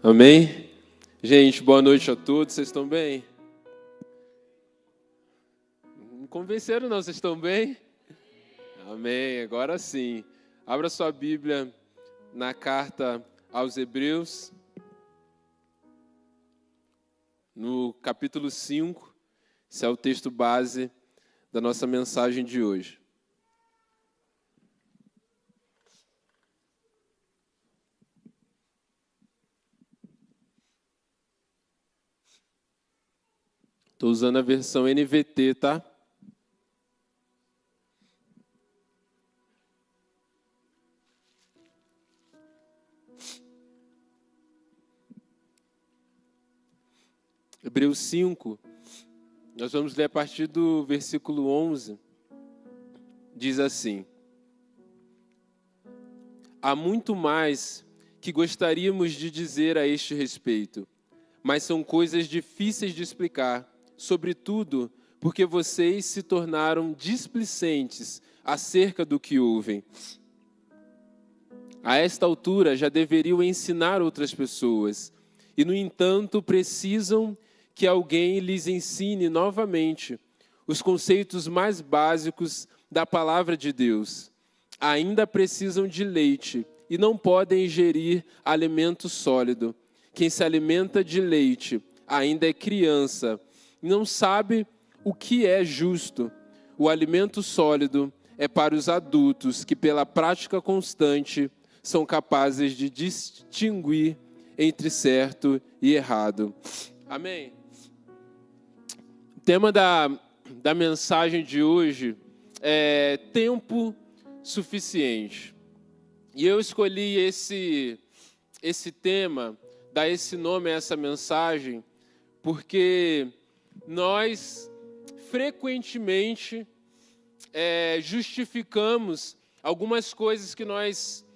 Amém? Gente, boa noite a todos. Vocês estão bem? Não me convenceram não, vocês estão bem? Amém, agora sim. Abra sua Bíblia na carta aos Hebreus, no capítulo 5. Esse é o texto base da nossa mensagem de hoje. Estou usando a versão NVT, tá? Hebreus 5, nós vamos ler a partir do versículo 11. Diz assim: há muito mais que gostaríamos de dizer a este respeito, mas são coisas difíceis de explicar, sobretudo porque vocês se tornaram displicentes acerca do que ouvem. A esta altura já deveriam ensinar outras pessoas, e no entanto precisam que alguém lhes ensine novamente os conceitos mais básicos da palavra de Deus. Ainda precisam de leite e não podem ingerir alimento sólido. Quem se alimenta de leite ainda é criança, não sabe o que é justo. O alimento sólido é para os adultos que, pela prática constante, são capazes de distinguir entre certo e errado. Amém? O tema da mensagem de hoje é tempo suficiente. E eu escolhi esse tema, dar esse nome a essa mensagem, porque nós frequentemente justificamos algumas coisas que nós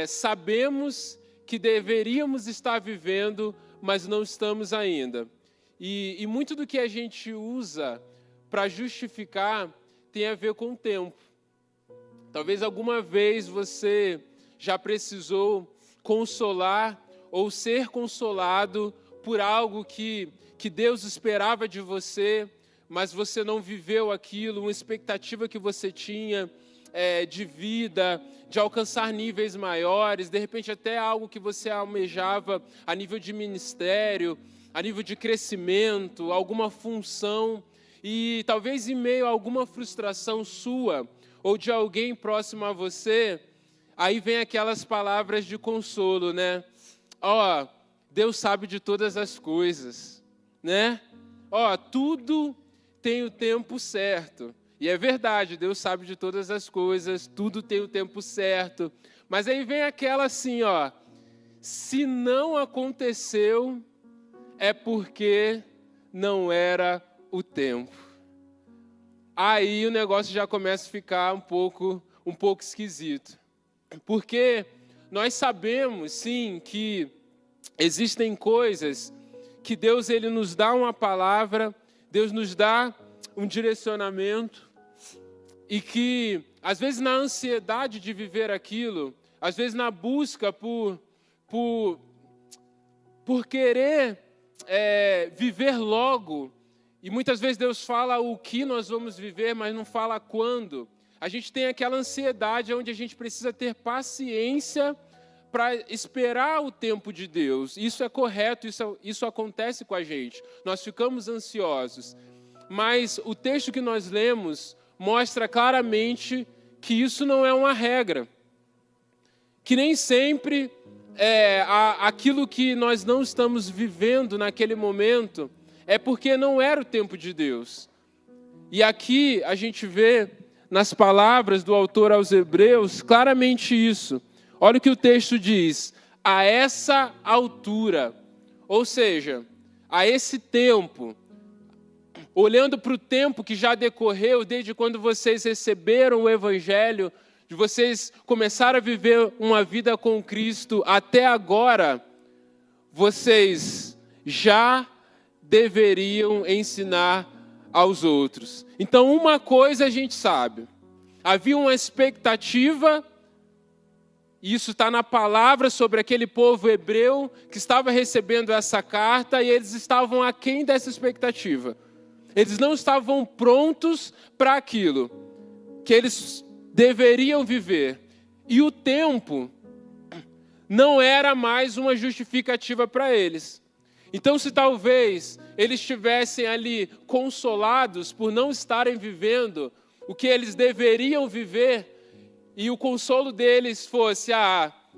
sabemos que deveríamos estar vivendo, mas não estamos ainda. E muito do que a gente usa para justificar tem a ver com o tempo. Talvez alguma vez você já precisou consolar ou ser consolado por algo que Deus esperava de você, mas você não viveu aquilo, uma expectativa que você tinha de vida, de alcançar níveis maiores, de repente até algo que você almejava a nível de ministério, a nível de crescimento, alguma função, e talvez em meio a alguma frustração sua ou de alguém próximo a você, aí vem aquelas palavras de consolo, né? Ó, Deus sabe de todas as coisas, né? Ó, tudo tem o tempo certo. E é verdade, Deus sabe de todas as coisas, tudo tem o tempo certo. Mas aí vem aquela assim, ó, se não aconteceu, é porque não era o tempo. Aí o negócio já começa a ficar um pouco esquisito. Porque nós sabemos, sim, que existem coisas que Deus ele nos dá uma palavra, Deus nos dá um direcionamento, e que, às vezes, na ansiedade de viver aquilo, às vezes na busca por querer viver logo, e muitas vezes Deus fala o que nós vamos viver, mas não fala quando. A gente tem aquela ansiedade onde a gente precisa ter paciência para esperar o tempo de Deus. Isso é correto, isso acontece com a gente. Nós ficamos ansiosos. Mas o texto que nós lemos mostra claramente que isso não é uma regra. Que nem sempre aquilo que nós não estamos vivendo naquele momento é porque não era o tempo de Deus. E aqui a gente vê nas palavras do autor aos Hebreus claramente isso. Olha o que o texto diz: a essa altura, ou seja, a esse tempo, olhando para o tempo que já decorreu desde quando vocês receberam o Evangelho, de vocês começaram a viver uma vida com Cristo até agora, vocês já deveriam ensinar aos outros. Então, uma coisa a gente sabe: havia uma expectativa E isso está na palavra sobre aquele povo hebreu que estava recebendo essa carta e eles estavam aquém dessa expectativa. Eles não estavam prontos para aquilo que eles deveriam viver. E o tempo não era mais uma justificativa para eles. Então, se talvez eles estivessem ali consolados por não estarem vivendo o que eles deveriam viver, e o consolo deles fosse,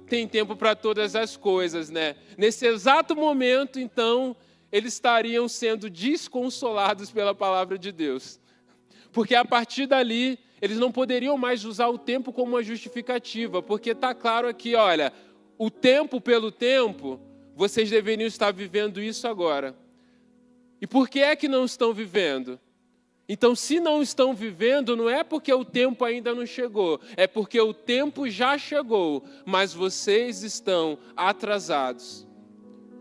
tem tempo para todas as coisas, né? Nesse exato momento, então, eles estariam sendo desconsolados pela palavra de Deus. Porque a partir dali, eles não poderiam mais usar o tempo como uma justificativa, porque está claro aqui, olha, o tempo pelo tempo, vocês deveriam estar vivendo isso agora. E por que é que não estão vivendo? Então, se não estão vivendo, não é porque o tempo ainda não chegou, é porque o tempo já chegou, mas vocês estão atrasados.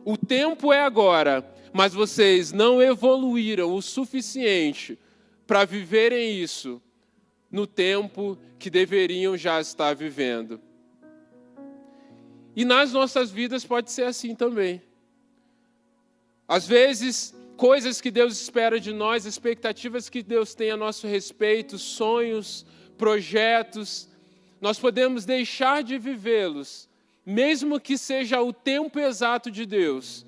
O tempo é agora, mas vocês não evoluíram o suficiente para viverem isso no tempo que deveriam já estar vivendo. E nas nossas vidas pode ser assim também. Às vezes, coisas que Deus espera de nós, expectativas que Deus tem a nosso respeito, sonhos, projetos, nós podemos deixar de vivê-los, mesmo que seja o tempo exato de Deus,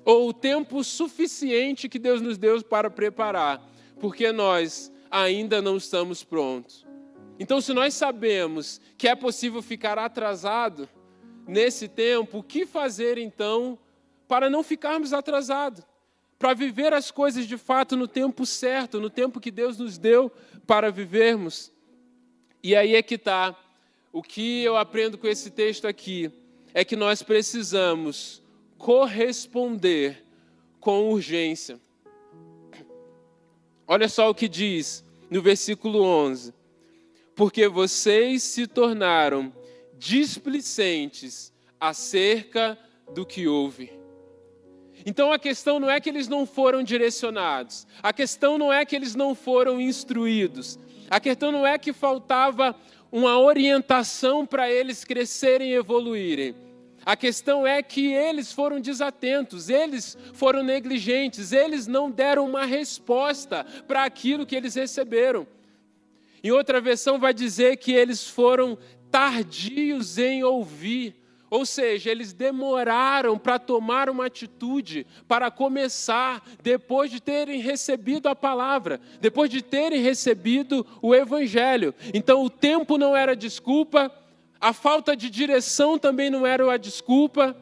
ou o tempo suficiente que Deus nos deu para preparar, porque nós ainda não estamos prontos. Então, se nós sabemos que é possível ficar atrasado nesse tempo, o que fazer então para não ficarmos atrasados? Para viver as coisas de fato no tempo certo, no tempo que Deus nos deu para vivermos. E aí é que está. O que eu aprendo com esse texto aqui é que nós precisamos corresponder com urgência. Olha só o que diz no versículo 11. Porque vocês se tornaram displicentes acerca do que houve. Então a questão não é que eles não foram direcionados, a questão não é que eles não foram instruídos, a questão não é que faltava uma orientação para eles crescerem e evoluírem. A questão é que eles foram desatentos, eles foram negligentes, eles não deram uma resposta para aquilo que eles receberam. Em outra versão vai dizer que eles foram tardios em ouvir. Ou seja, eles demoraram para tomar uma atitude, para começar, depois de terem recebido a palavra, depois de terem recebido o evangelho. Então, o tempo não era desculpa, a falta de direção também não era a desculpa,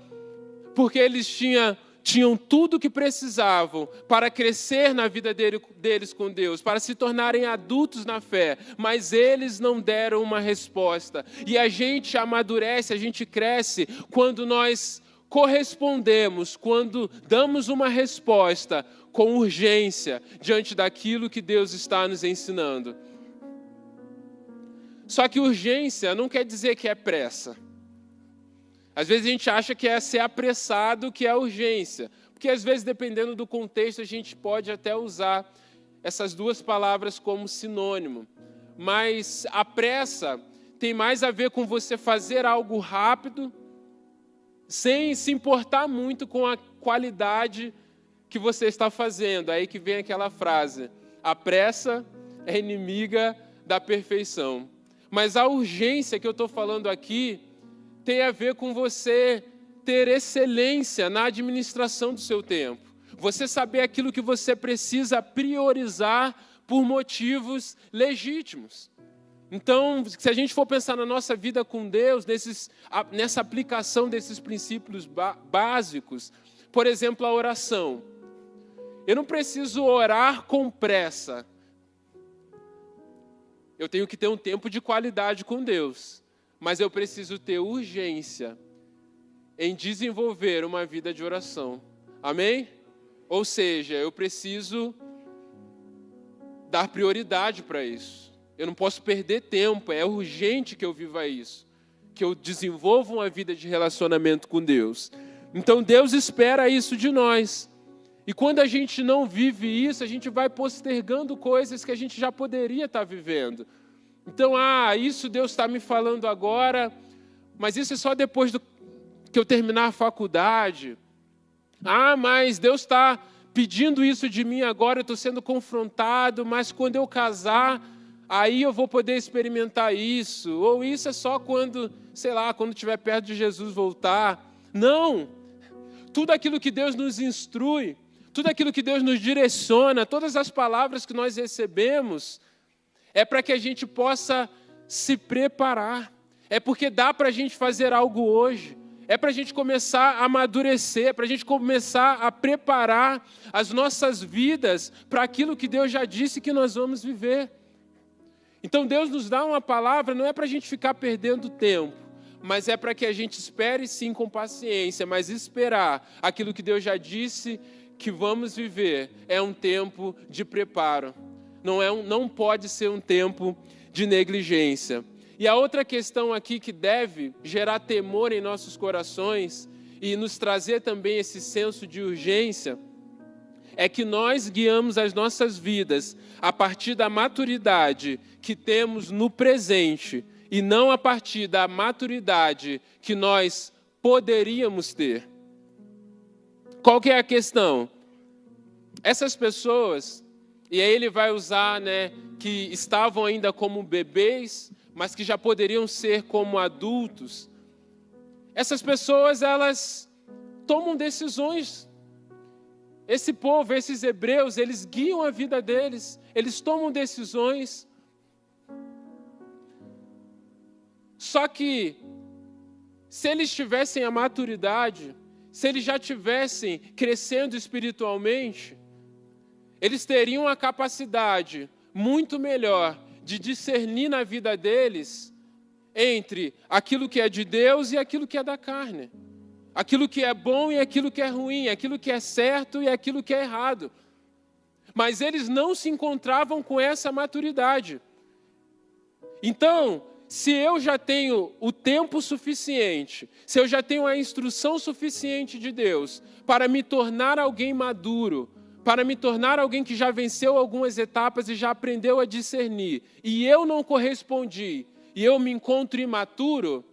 porque eles tinham tudo o que precisavam para crescer na vida deles com Deus, para se tornarem adultos na fé, mas eles não deram uma resposta. E a gente amadurece, a gente cresce quando nós correspondemos, quando damos uma resposta com urgência diante daquilo que Deus está nos ensinando. Só que urgência não quer dizer que é pressa. Às vezes a gente acha que é ser apressado que é urgência, porque às vezes, dependendo do contexto, a gente pode até usar essas duas palavras como sinônimo. Mas a pressa tem mais a ver com você fazer algo rápido, sem se importar muito com a qualidade que você está fazendo. Aí que vem aquela frase, a pressa é inimiga da perfeição. Mas a urgência que eu estou falando aqui tem a ver com você ter excelência na administração do seu tempo. Você saber aquilo que você precisa priorizar por motivos legítimos. Então, se a gente for pensar na nossa vida com Deus, nessa aplicação desses princípios básicos, por exemplo, a oração. Eu não preciso orar com pressa. Eu tenho que ter um tempo de qualidade com Deus. Mas eu preciso ter urgência em desenvolver uma vida de oração. Amém? Ou seja, eu preciso dar prioridade para isso. Eu não posso perder tempo, é urgente que eu viva isso. Que eu desenvolva uma vida de relacionamento com Deus. Então Deus espera isso de nós. E quando a gente não vive isso, a gente vai postergando coisas que a gente já poderia estar vivendo. Então, isso Deus está me falando agora, mas isso é só depois que eu terminar a faculdade. Ah, mas Deus está pedindo isso de mim agora, eu estou sendo confrontado, mas quando eu casar, aí eu vou poder experimentar isso. Ou isso é só quando, sei lá, quando estiver perto de Jesus voltar. Não! Tudo aquilo que Deus nos instrui, tudo aquilo que Deus nos direciona, todas as palavras que nós recebemos, é para que a gente possa se preparar. É porque dá para a gente fazer algo hoje. É para a gente começar a amadurecer, para a gente começar a preparar as nossas vidas para aquilo que Deus já disse que nós vamos viver. Então Deus nos dá uma palavra, não é para a gente ficar perdendo tempo, mas é para que a gente espere sim com paciência, mas esperar aquilo que Deus já disse que vamos viver é um tempo de preparo. Não pode ser um tempo de negligência. E a outra questão aqui que deve gerar temor em nossos corações e nos trazer também esse senso de urgência é que nós guiamos as nossas vidas a partir da maturidade que temos no presente e não a partir da maturidade que nós poderíamos ter. Qual que é a questão? Essas pessoas, e aí ele vai usar, que estavam ainda como bebês, mas que já poderiam ser como adultos. Essas pessoas, elas tomam decisões. Esse povo, esses hebreus, eles guiam a vida deles, eles tomam decisões. Só que, se eles tivessem a maturidade, se eles já tivessem crescendo espiritualmente, eles teriam a capacidade muito melhor de discernir na vida deles entre aquilo que é de Deus e aquilo que é da carne. Aquilo que é bom e aquilo que é ruim, aquilo que é certo e aquilo que é errado. Mas eles não se encontravam com essa maturidade. Então, se eu já tenho o tempo suficiente, se eu já tenho a instrução suficiente de Deus para me tornar alguém maduro, para me tornar alguém que já venceu algumas etapas e já aprendeu a discernir, e eu não correspondi, e eu me encontro imaturo,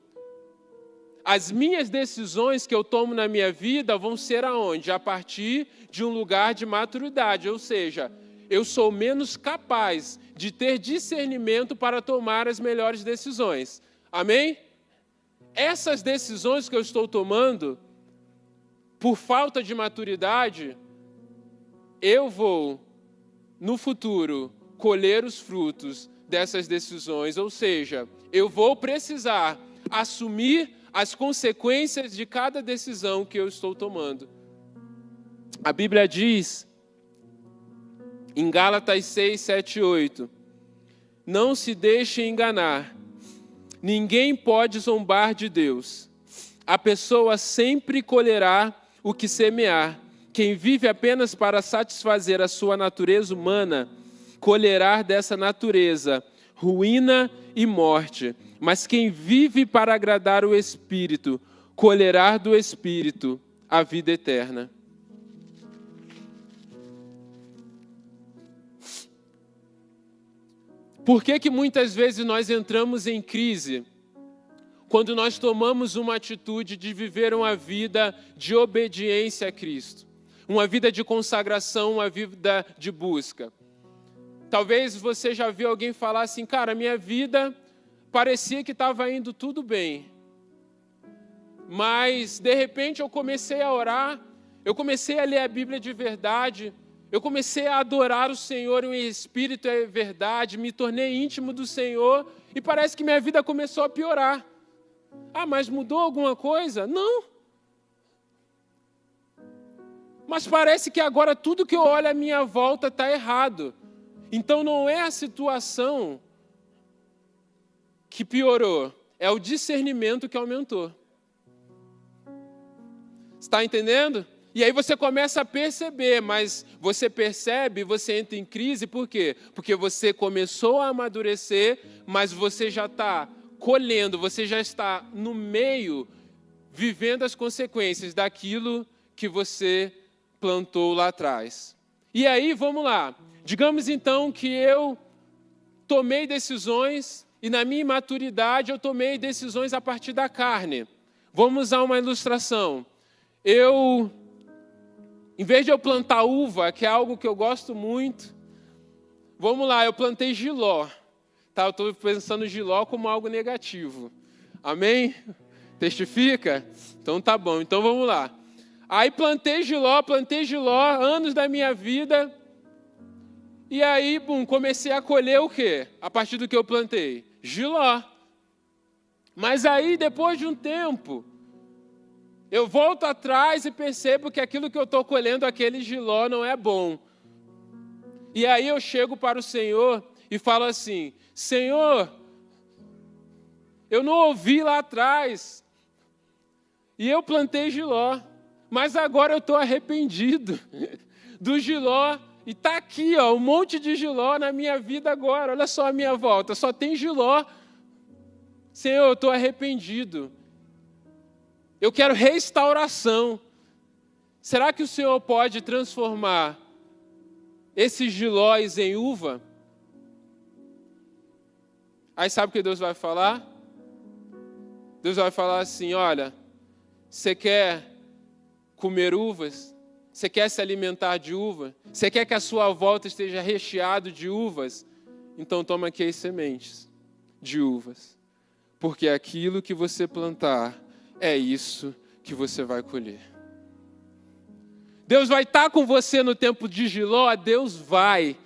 as minhas decisões que eu tomo na minha vida vão ser aonde? A partir de um lugar de maturidade, ou seja, eu sou menos capaz de ter discernimento para tomar as melhores decisões. Amém? Essas decisões que eu estou tomando, por falta de maturidade, eu vou, no futuro, colher os frutos dessas decisões. Ou seja, eu vou precisar assumir as consequências de cada decisão que eu estou tomando. A Bíblia diz, em Gálatas 6, 7 e 8, não se deixe enganar, ninguém pode zombar de Deus. A pessoa sempre colherá o que semear. Quem vive apenas para satisfazer a sua natureza humana, colherá dessa natureza ruína e morte. Mas quem vive para agradar o Espírito, colherá do Espírito a vida eterna. Por que muitas vezes nós entramos em crise quando nós tomamos uma atitude de viver uma vida de obediência a Cristo? Uma vida de consagração, uma vida de busca. Talvez você já viu alguém falar assim, cara, minha vida parecia que estava indo tudo bem. Mas, de repente, eu comecei a orar, eu comecei a ler a Bíblia de verdade, eu comecei a adorar o Senhor em espírito e verdade, me tornei íntimo do Senhor e parece que minha vida começou a piorar. Ah, mas mudou alguma coisa? Não. Mas parece que agora tudo que eu olho à minha volta está errado. Então não é a situação que piorou, é o discernimento que aumentou. Está entendendo? E aí você começa a perceber, mas você percebe, você entra em crise, por quê? Porque você começou a amadurecer, mas você já está colhendo, você já está no meio, vivendo as consequências daquilo que você plantou lá atrás. E aí, vamos lá. Digamos então que eu tomei decisões e na minha imaturidade eu tomei decisões a partir da carne. Vamos usar uma ilustração. Em vez de eu plantar uva, que é algo que eu gosto muito, vamos lá, eu plantei jiló. Tá, eu estou pensando jiló como algo negativo. Amém? Testifica? Então tá bom, então vamos lá. Aí plantei jiló, anos da minha vida. E aí, comecei a colher o quê? A partir do que eu plantei? Jiló. Mas aí, depois de um tempo, eu volto atrás e percebo que aquilo que eu estou colhendo, aquele jiló, não é bom. E aí eu chego para o Senhor e falo assim: Senhor, eu não ouvi lá atrás, e eu plantei jiló, mas agora eu estou arrependido do jiló, e está aqui, um monte de jiló na minha vida agora, olha só a minha volta, só tem jiló. Senhor, eu estou arrependido. Eu quero restauração. Será que o Senhor pode transformar esses jilóis em uva? Aí sabe o que Deus vai falar? Deus vai falar assim: olha, você quer comer uvas? Você quer se alimentar de uva? Você quer que a sua volta esteja recheado de uvas? Então toma aqui as sementes de uvas. Porque aquilo que você plantar, é isso que você vai colher. Deus vai estar com você no tempo de Jiló? Deus vai.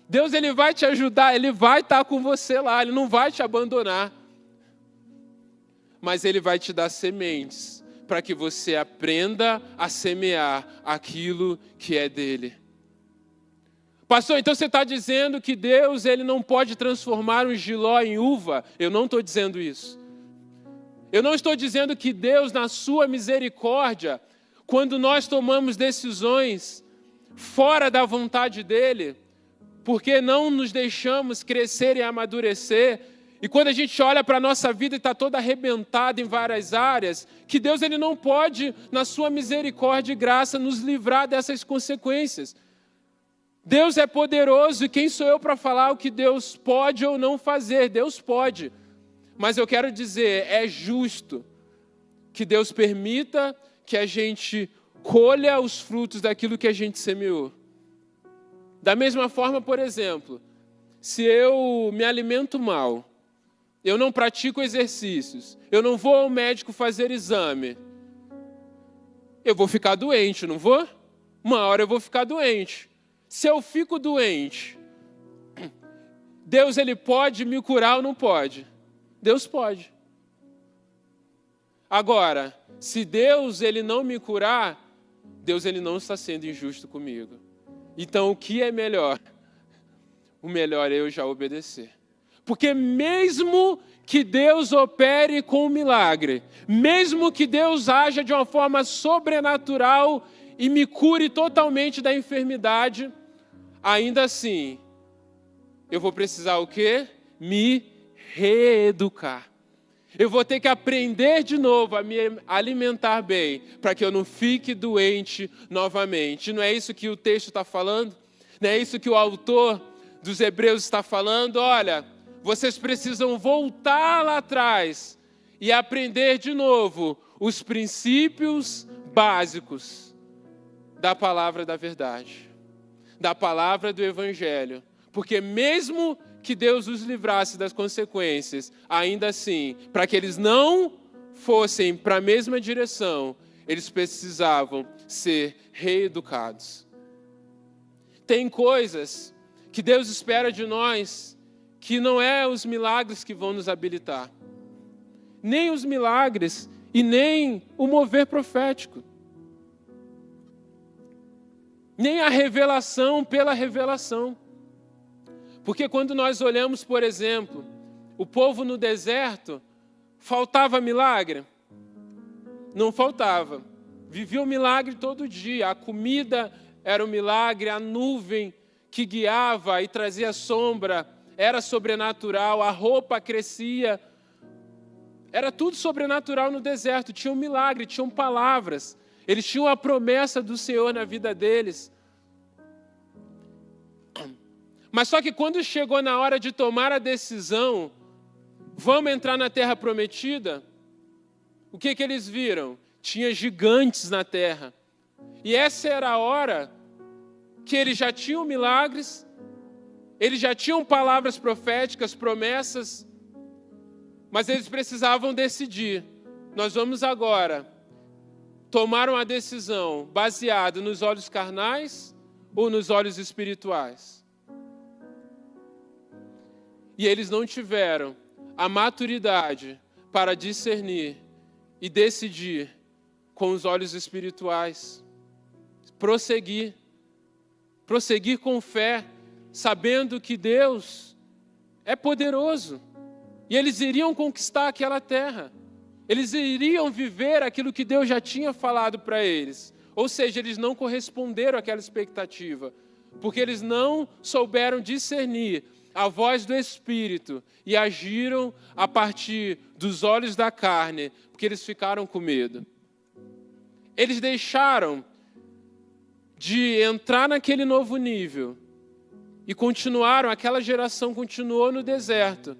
Deus, Ele vai te ajudar, Ele vai estar com você lá, Ele não vai te abandonar. Mas Ele vai te dar sementes, para que você aprenda a semear aquilo que é dele. Pastor, então você está dizendo que Deus, Ele não pode transformar um jiló em uva? Eu não estou dizendo isso. Eu não estou dizendo que Deus, na sua misericórdia, quando nós tomamos decisões fora da vontade dEle, porque não nos deixamos crescer e amadurecer, e quando a gente olha para a nossa vida e está toda arrebentada em várias áreas, que Deus, Ele não pode, na sua misericórdia e graça, nos livrar dessas consequências. Deus é poderoso, e quem sou eu para falar o que Deus pode ou não fazer? Deus pode. Mas eu quero dizer, é justo que Deus permita que a gente colha os frutos daquilo que a gente semeou. Da mesma forma, por exemplo, se eu me alimento mal, eu não pratico exercícios, eu não vou ao médico fazer exame, eu vou ficar doente, não vou? Uma hora eu vou ficar doente. Se eu fico doente, Deus, Ele pode me curar ou não pode? Deus pode. Agora, se Deus, Ele não me curar, Deus, Ele não está sendo injusto comigo. Então, o que é melhor? O melhor é eu já obedecer. Porque mesmo que Deus opere com um milagre, mesmo que Deus haja de uma forma sobrenatural e me cure totalmente da enfermidade, ainda assim, eu vou precisar o quê? Me reeducar. Eu vou ter que aprender de novo a me alimentar bem, para que eu não fique doente novamente. Não é isso que o texto está falando? Não é isso que o autor dos Hebreus está falando? Olha, vocês precisam voltar lá atrás e aprender de novo os princípios básicos da palavra da verdade, da palavra do Evangelho. Porque mesmo que Deus os livrasse das consequências, ainda assim, para que eles não fossem para a mesma direção, eles precisavam ser reeducados. Tem coisas que Deus espera de nós que não é os milagres que vão nos habilitar, nem os milagres e nem o mover profético, nem a revelação pela revelação. Porque quando nós olhamos, por exemplo, o povo no deserto, faltava milagre? Não faltava. Vivia o milagre todo dia. A comida era um milagre, a nuvem que guiava e trazia sombra era sobrenatural, a roupa crescia. Era tudo sobrenatural no deserto. Tinha um milagre, tinham palavras. Eles tinham a promessa do Senhor na vida deles. Mas só que quando chegou na hora de tomar a decisão, vamos entrar na terra prometida, o que eles viram? Tinha gigantes na terra. E essa era a hora que eles já tinham milagres, eles já tinham palavras proféticas, promessas, mas eles precisavam decidir. Nós vamos agora tomar uma decisão baseada nos olhos carnais ou nos olhos espirituais. E eles não tiveram a maturidade para discernir e decidir com os olhos espirituais. Prosseguir com fé, sabendo que Deus é poderoso. E eles iriam conquistar aquela terra. Eles iriam viver aquilo que Deus já tinha falado para eles. Ou seja, eles não corresponderam àquela expectativa, porque eles não souberam discernir a voz do Espírito e agiram a partir dos olhos da carne, porque eles ficaram com medo. Eles deixaram de entrar naquele novo nível e continuaram, aquela geração continuou no deserto.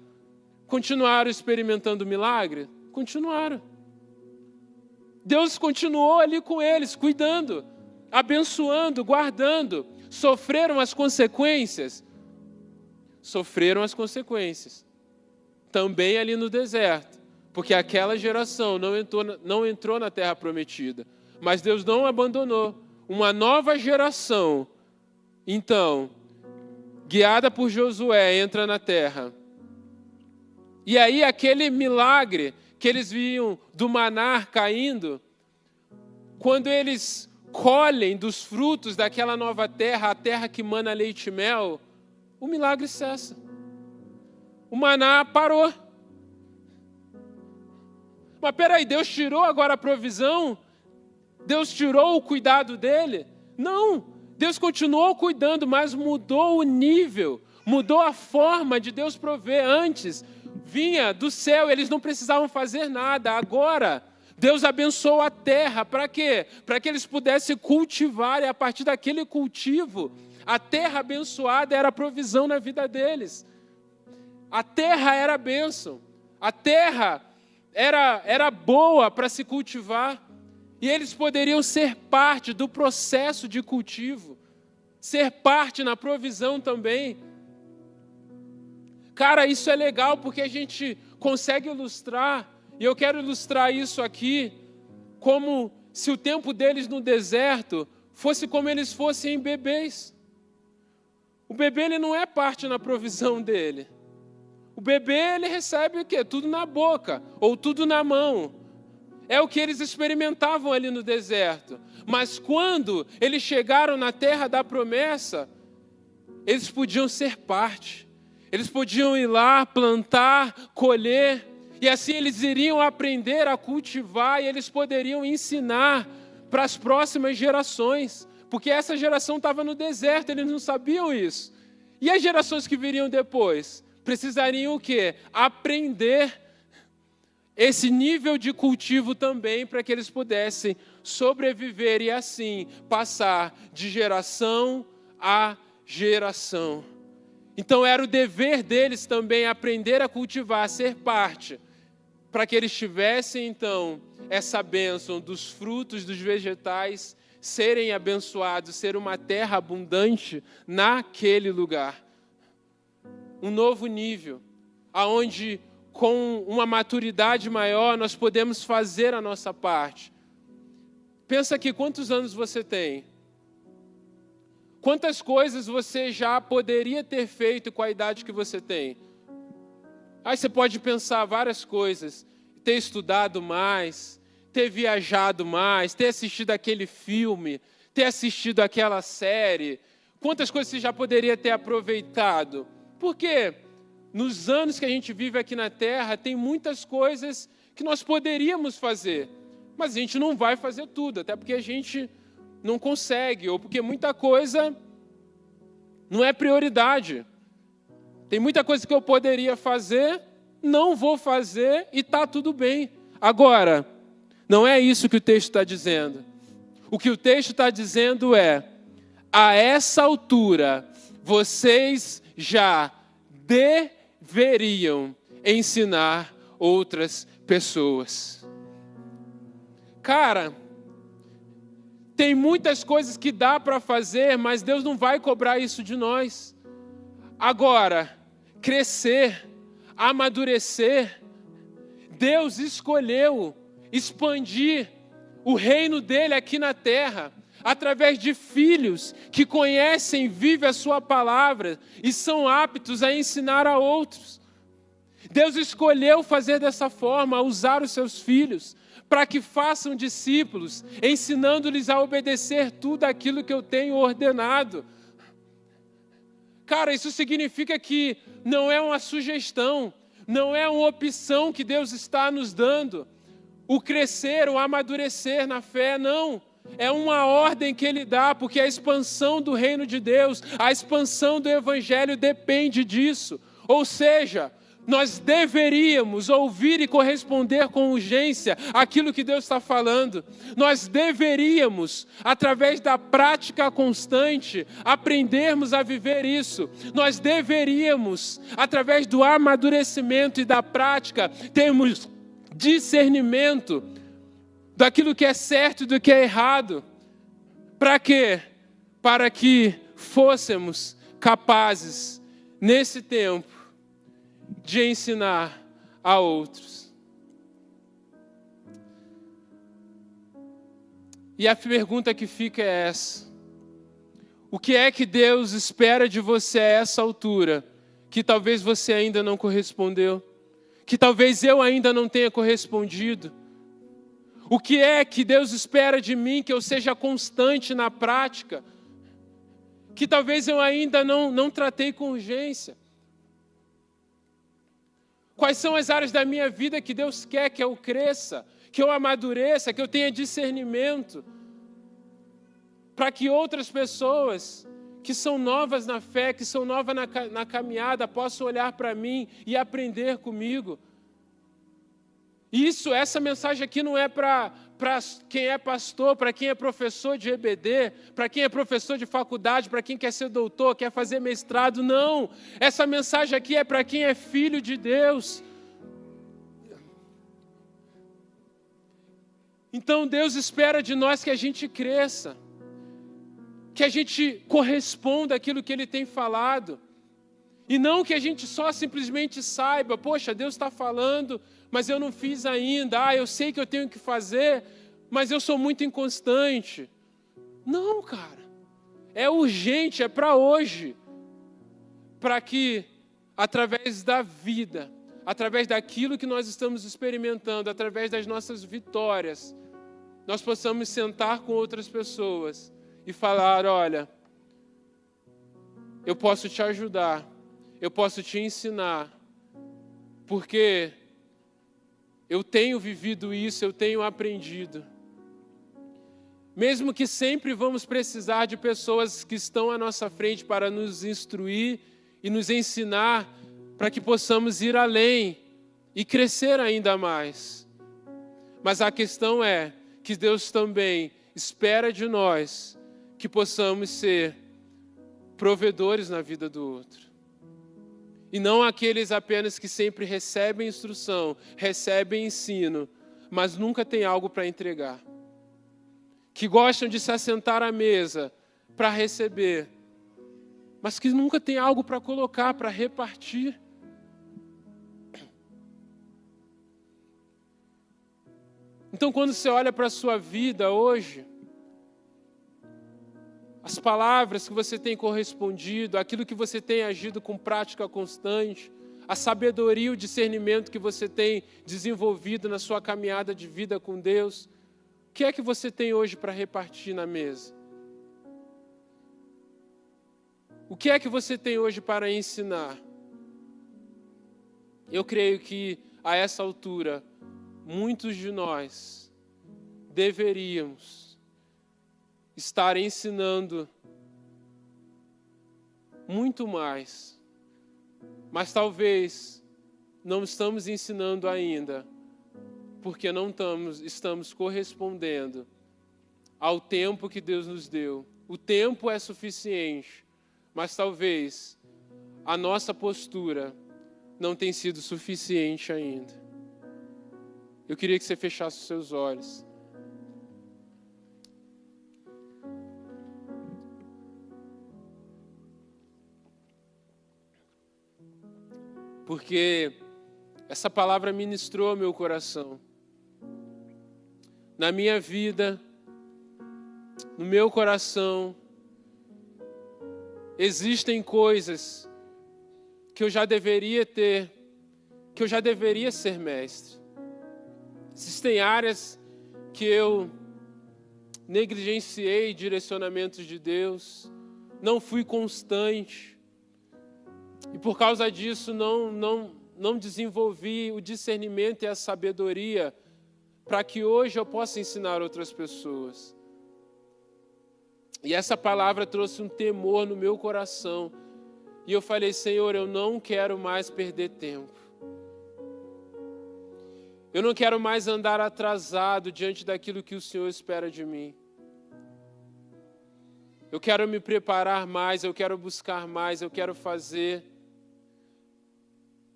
Continuaram experimentando milagre? Continuaram. Deus continuou ali com eles, cuidando, abençoando, guardando. Sofreram as consequências? Sofreram as consequências. Também ali no deserto, porque aquela geração não entrou na terra prometida. Mas Deus não abandonou. Uma nova geração, então, guiada por Josué, entra na terra. E aí aquele milagre que eles viam do maná caindo, quando eles colhem dos frutos daquela nova terra, a terra que mana leite e mel, o milagre cessa. O maná parou. Mas peraí, Deus tirou agora a provisão? Deus tirou o cuidado dele? Não, Deus continuou cuidando, mas mudou o nível, mudou a forma de Deus prover. Antes, vinha do céu, eles não precisavam fazer nada. Agora, Deus abençoou a terra, para quê? Para que eles pudessem cultivar, e a partir daquele cultivo, a terra abençoada era a provisão na vida deles. A terra era a bênção, a terra era boa para se cultivar. E eles poderiam ser parte do processo de cultivo, ser parte na provisão também. Cara, isso é legal porque a gente consegue ilustrar, e eu quero ilustrar isso aqui, como se o tempo deles no deserto fosse como eles fossem bebês. O bebê ele não é parte na provisão dele. O bebê ele recebe o quê? Tudo na boca, ou tudo na mão. É o que eles experimentavam ali no deserto. Mas quando eles chegaram na terra da promessa, eles podiam ser parte. Eles podiam ir lá, plantar, colher. E assim eles iriam aprender a cultivar e eles poderiam ensinar para as próximas gerações. Porque essa geração estava no deserto, eles não sabiam isso. E as gerações que viriam depois? Precisariam o quê? Aprender esse nível de cultivo também, para que eles pudessem sobreviver e assim passar de geração a geração. Então era o dever deles também aprender a cultivar, a ser parte, para que eles tivessem então essa bênção dos frutos dos vegetais, serem abençoados, ser uma terra abundante naquele lugar. Um novo nível, aonde com uma maturidade maior, nós podemos fazer a nossa parte. Pensa aqui, quantos anos você tem? Quantas coisas você já poderia ter feito com a idade que você tem? Aí você pode pensar várias coisas. Ter estudado mais, ter viajado mais, ter assistido aquele filme, ter assistido aquela série. Quantas coisas você já poderia ter aproveitado? Por quê? Nos anos que a gente vive aqui na Terra, tem muitas coisas que nós poderíamos fazer, mas a gente não vai fazer tudo, até porque a gente não consegue, ou porque muita coisa não é prioridade. Tem muita coisa que eu poderia fazer, não vou fazer e está tudo bem. Agora, não é isso que o texto está dizendo. O que o texto está dizendo é, a essa altura, vocês já deveriam ensinar outras pessoas. Cara, tem muitas coisas que dá para fazer, mas Deus não vai cobrar isso de nós. Agora, crescer, amadurecer, Deus escolheu expandir o reino dele aqui na terra, através de filhos que conhecem, vivem a sua palavra e são aptos a ensinar a outros. Deus escolheu fazer dessa forma, usar os seus filhos, para que façam discípulos, ensinando-lhes a obedecer tudo aquilo que eu tenho ordenado. Cara, isso significa que não é uma sugestão, não é uma opção que Deus está nos dando. O crescer, o amadurecer na fé, não. É uma ordem que Ele dá, porque a expansão do reino de Deus, a expansão do Evangelho depende disso. Ou seja, nós deveríamos ouvir e corresponder com urgência aquilo que Deus está falando. Nós deveríamos, através da prática constante, aprendermos a viver isso. Nós deveríamos, através do amadurecimento e da prática, termos discernimento daquilo que é certo e do que é errado. Para quê? Para que fôssemos capazes, nesse tempo, de ensinar a outros. E a pergunta que fica é essa: o que é que Deus espera de você a essa altura, que talvez você ainda não correspondeu, que talvez eu ainda não tenha correspondido? O que é que Deus espera de mim, que eu seja constante na prática, que talvez eu ainda não tratei com urgência? Quais são as áreas da minha vida que Deus quer que eu cresça, que eu amadureça, que eu tenha discernimento, para que outras pessoas que são novas na fé, que são novas na caminhada, possam olhar para mim e aprender comigo? Essa mensagem aqui não é para quem é pastor, para quem é professor de EBD, para quem é professor de faculdade, para quem quer ser doutor, quer fazer mestrado, não. Essa mensagem aqui é para quem é filho de Deus. Então Deus espera de nós que a gente cresça, que a gente corresponda àquilo que Ele tem falado. E não que a gente só simplesmente saiba, poxa, Deus está falando, mas eu não fiz ainda. Eu sei que eu tenho que fazer, mas eu sou muito inconstante. Não, cara. É urgente, é para hoje. Para que, através da vida, através daquilo que nós estamos experimentando, através das nossas vitórias, nós possamos sentar com outras pessoas e falar: olha, eu posso te ajudar, eu posso te ensinar, porque eu tenho vivido isso, eu tenho aprendido. Mesmo que sempre vamos precisar de pessoas que estão à nossa frente para nos instruir e nos ensinar, para que possamos ir além e crescer ainda mais. Mas a questão é que Deus também espera de nós que possamos ser provedores na vida do outro. E não aqueles apenas que sempre recebem instrução, recebem ensino, mas nunca têm algo para entregar. Que gostam de se assentar à mesa para receber, mas que nunca têm algo para colocar, para repartir. Então, quando você olha para a sua vida hoje, as palavras que você tem correspondido, aquilo que você tem agido com prática constante, a sabedoria e o discernimento que você tem desenvolvido na sua caminhada de vida com Deus, o que é que você tem hoje para repartir na mesa? O que é que você tem hoje para ensinar? Eu creio que, a essa altura, muitos de nós deveríamos estar ensinando muito mais, mas talvez não estamos ensinando ainda, porque não estamos correspondendo ao tempo que Deus nos deu. O tempo é suficiente, mas talvez a nossa postura não tenha sido suficiente ainda. Eu queria que você fechasse os seus olhos. Porque essa palavra ministrou meu coração. Na minha vida, no meu coração, existem coisas que eu já deveria ter, que eu já deveria ser mestre. Existem áreas que eu negligenciei direcionamentos de Deus, não fui constante, e por causa disso não desenvolvi o discernimento e a sabedoria para que hoje eu possa ensinar outras pessoas. E essa palavra trouxe um temor no meu coração. E eu falei, Senhor, eu não quero mais perder tempo. Eu não quero mais andar atrasado diante daquilo que o Senhor espera de mim. Eu quero me preparar mais, eu quero buscar mais, eu quero fazer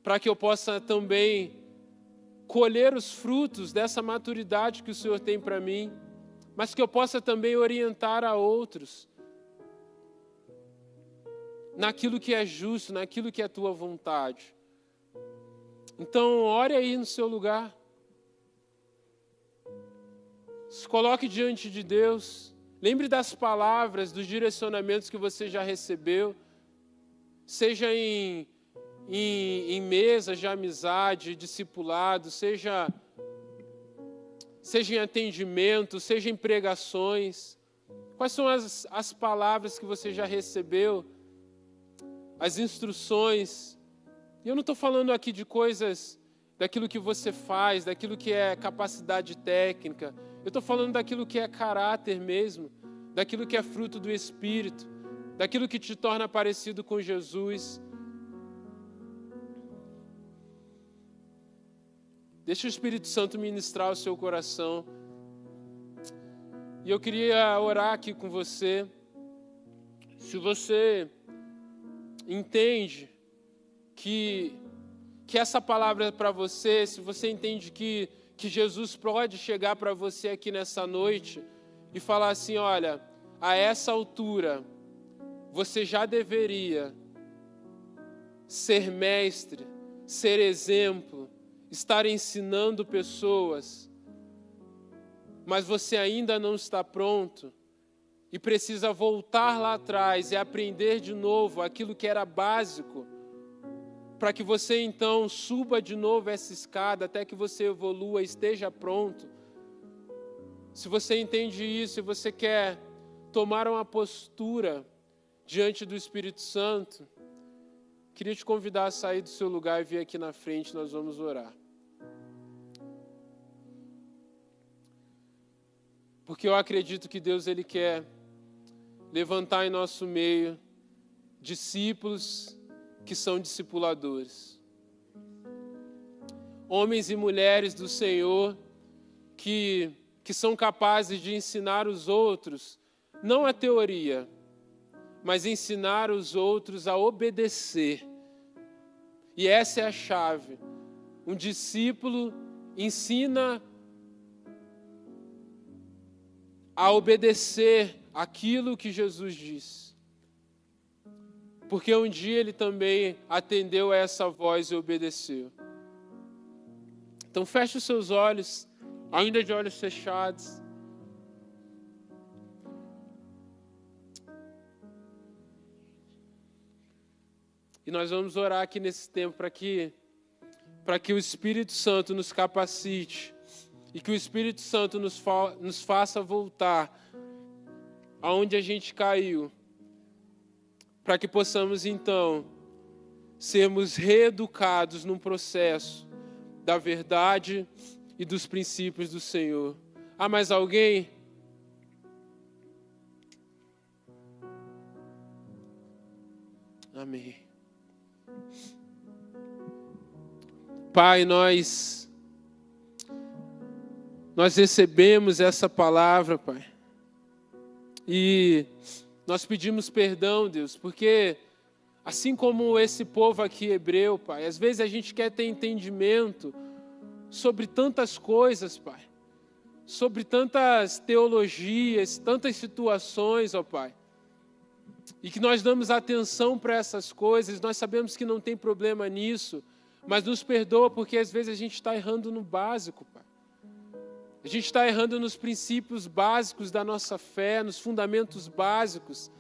para que eu possa também colher os frutos dessa maturidade que o Senhor tem para mim, mas que eu possa também orientar a outros naquilo que é justo, naquilo que é a tua vontade. Então, ore aí no seu lugar. Se coloque diante de Deus. Lembre das palavras, dos direcionamentos que você já recebeu, seja em mesas de amizade, discipulado, seja em atendimento, seja em pregações. Quais são as palavras que você já recebeu, as instruções? E eu não estou falando aqui de coisas, daquilo que você faz, daquilo que é capacidade técnica. Eu estou falando daquilo que é caráter mesmo, daquilo que é fruto do Espírito, daquilo que te torna parecido com Jesus. Deixa o Espírito Santo ministrar o seu coração. E eu queria orar aqui com você. Se você entende que essa palavra é para você, se você entende que Jesus pode chegar para você aqui nessa noite e falar assim, olha, a essa altura você já deveria ser mestre, ser exemplo, estar ensinando pessoas, mas você ainda não está pronto e precisa voltar lá atrás e aprender de novo aquilo que era básico, para que você então suba de novo essa escada até que você evolua e esteja pronto. Se você entende isso e você quer tomar uma postura diante do Espírito Santo, queria te convidar a sair do seu lugar e vir aqui na frente, nós vamos orar. Porque eu acredito que Deus ele quer levantar em nosso meio discípulos que são discipuladores. Homens e mulheres do Senhor que são capazes de ensinar os outros, não a teoria, mas ensinar os outros a obedecer. E essa é a chave. Um discípulo ensina a obedecer aquilo que Jesus disse. Porque um dia ele também atendeu a essa voz e obedeceu. Então feche os seus olhos, ainda de olhos fechados. E nós vamos orar aqui nesse tempo para que o Espírito Santo nos capacite e que o Espírito Santo nos faça voltar aonde a gente caiu, para que possamos então sermos reeducados num processo da verdade e dos princípios do Senhor. Há mais alguém? Amém. Pai, nós recebemos essa palavra, Pai. E Nós pedimos perdão, Deus, porque assim como esse povo aqui hebreu, Pai, às vezes a gente quer ter entendimento sobre tantas coisas, Pai, sobre tantas teologias, tantas situações, ó Pai, e que nós damos atenção para essas coisas, nós sabemos que não tem problema nisso, mas nos perdoa porque às vezes a gente está errando no básico, Pai. A gente está errando nos princípios básicos da nossa fé, nos fundamentos básicos.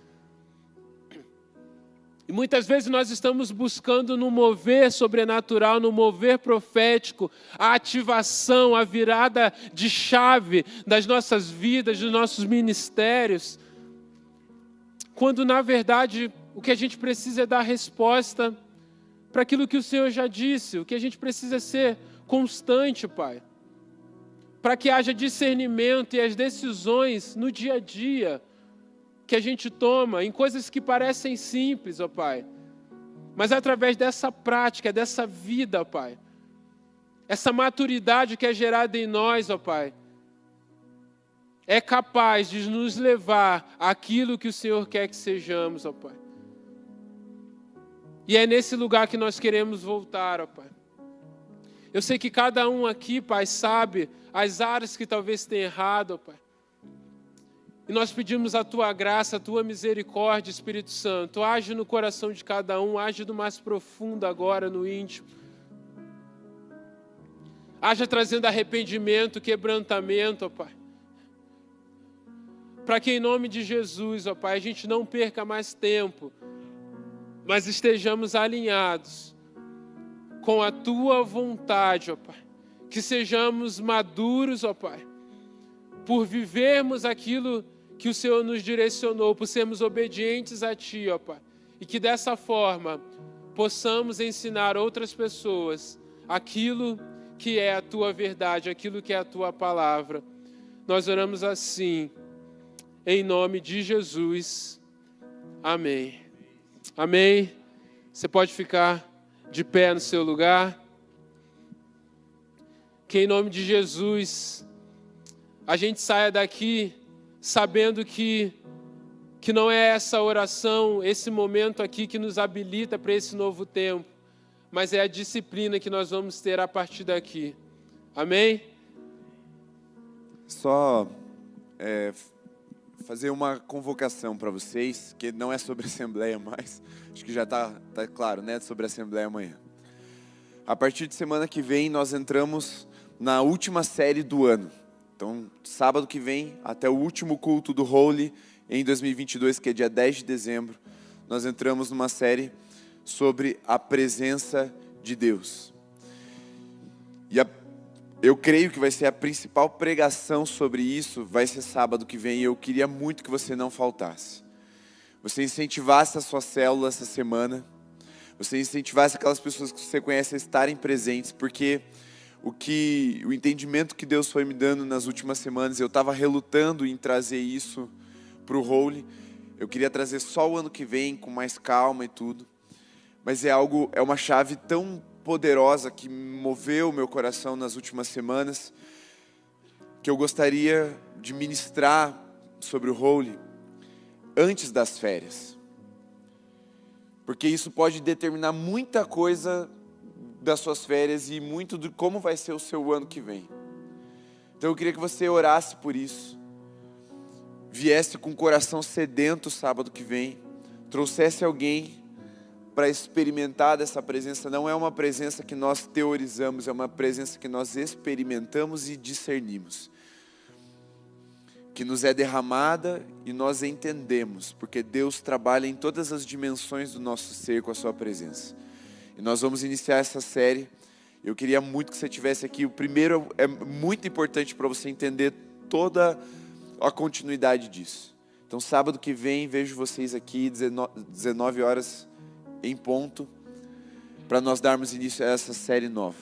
E muitas vezes nós estamos buscando no mover sobrenatural, no mover profético, a ativação, a virada de chave das nossas vidas, dos nossos ministérios, quando na verdade o que a gente precisa é dar resposta para aquilo que o Senhor já disse, o que a gente precisa é ser constante, Pai, para que haja discernimento e as decisões no dia a dia que a gente toma, em coisas que parecem simples, ó Pai, mas através dessa prática, dessa vida, ó Pai, essa maturidade que é gerada em nós, ó Pai, é capaz de nos levar àquilo que o Senhor quer que sejamos, ó Pai. E é nesse lugar que nós queremos voltar, ó Pai. Eu sei que cada um aqui, Pai, sabe as áreas que talvez tenha errado, ó Pai. E nós pedimos a Tua graça, a Tua misericórdia, Espírito Santo. Age no coração de cada um, age do mais profundo agora, no íntimo. Haja trazendo arrependimento, quebrantamento, ó Pai. Para que em nome de Jesus, ó Pai, a gente não perca mais tempo, mas estejamos alinhados com a Tua vontade, ó Pai. Que sejamos maduros, ó Pai, por vivermos aquilo que o Senhor nos direcionou, por sermos obedientes a Ti, ó Pai. E que dessa forma possamos ensinar outras pessoas aquilo que é a Tua verdade, aquilo que é a Tua palavra. Nós oramos assim, em nome de Jesus. Amém. Amém. Você pode ficar de pé no seu lugar. Que em nome de Jesus a gente saia daqui sabendo que não é essa oração, esse momento aqui que nos habilita para esse novo tempo, mas é a disciplina que nós vamos ter a partir daqui. Amém? Só fazer uma convocação para vocês, que não é sobre Assembleia mais, acho que já está claro, né, sobre Assembleia amanhã. A partir de semana que vem nós entramos na última série do ano. Então, sábado que vem, até o último culto do Holy, em 2022, que é dia 10 de dezembro, nós entramos numa série sobre a presença de Deus. E eu creio que vai ser a principal pregação sobre isso, vai ser sábado que vem, e eu queria muito que você não faltasse. Você incentivasse a sua célula essa semana, você incentivasse aquelas pessoas que você conhece a estarem presentes, porque o entendimento que Deus foi me dando nas últimas semanas, eu estava relutando em trazer isso para o Holy. Eu queria trazer só o ano que vem, com mais calma e tudo. Mas é uma chave tão poderosa que moveu o meu coração nas últimas semanas, que eu gostaria de ministrar sobre o Holy antes das férias. Porque isso pode determinar muita coisa das suas férias e muito de como vai ser o seu ano que vem. Então eu queria que você orasse por isso, viesse com o coração sedento sábado que vem, trouxesse alguém para experimentar dessa presença. Não é uma presença que nós teorizamos, é uma presença que nós experimentamos e discernimos, que nos é derramada e nós entendemos, porque Deus trabalha em todas as dimensões do nosso ser com a sua presença. E nós vamos iniciar essa série. Eu queria muito que você estivesse aqui. O primeiro é muito importante para você entender toda a continuidade disso. Então, sábado que vem, vejo vocês aqui, 19 horas em ponto, para nós darmos início a essa série nova.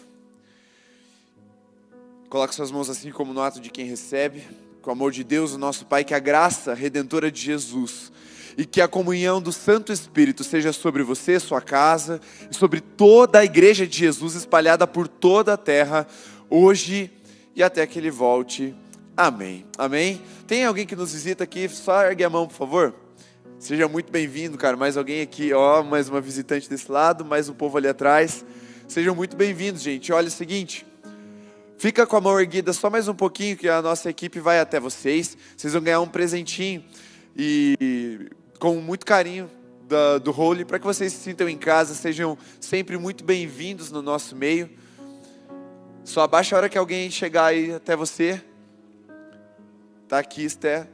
Coloque suas mãos assim como no ato de quem recebe. Com o amor de Deus, o nosso Pai, que a graça redentora de Jesus e que a comunhão do Santo Espírito seja sobre você, sua casa, e sobre toda a igreja de Jesus espalhada por toda a terra, hoje e até que Ele volte. Amém. Amém. Tem alguém que nos visita aqui? Só ergue a mão, por favor. Seja muito bem-vindo, cara. Mais alguém aqui, ó, mais uma visitante desse lado, mais um povo ali atrás. Sejam muito bem-vindos, gente. Olha o seguinte, fica com a mão erguida só mais um pouquinho que a nossa equipe vai até vocês. Vocês vão ganhar um presentinho e com muito carinho do Holy, para que vocês se sintam em casa, sejam sempre muito bem-vindos no nosso meio. Só abaixa a hora que alguém chegar aí até você. Tá aqui, Esther.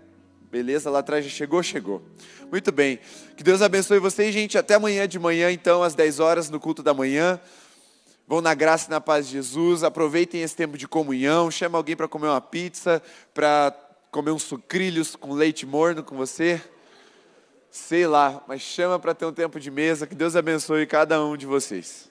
Beleza, lá atrás já chegou? Chegou. Muito bem. Que Deus abençoe vocês, gente. Até amanhã de manhã, então, às 10 horas, no culto da manhã. Vão na graça e na paz de Jesus. Aproveitem esse tempo de comunhão. Chama alguém para comer uma pizza, para comer uns sucrilhos com leite morno com você. Sei lá, mas chama para ter um tempo de mesa. Que Deus abençoe cada um de vocês.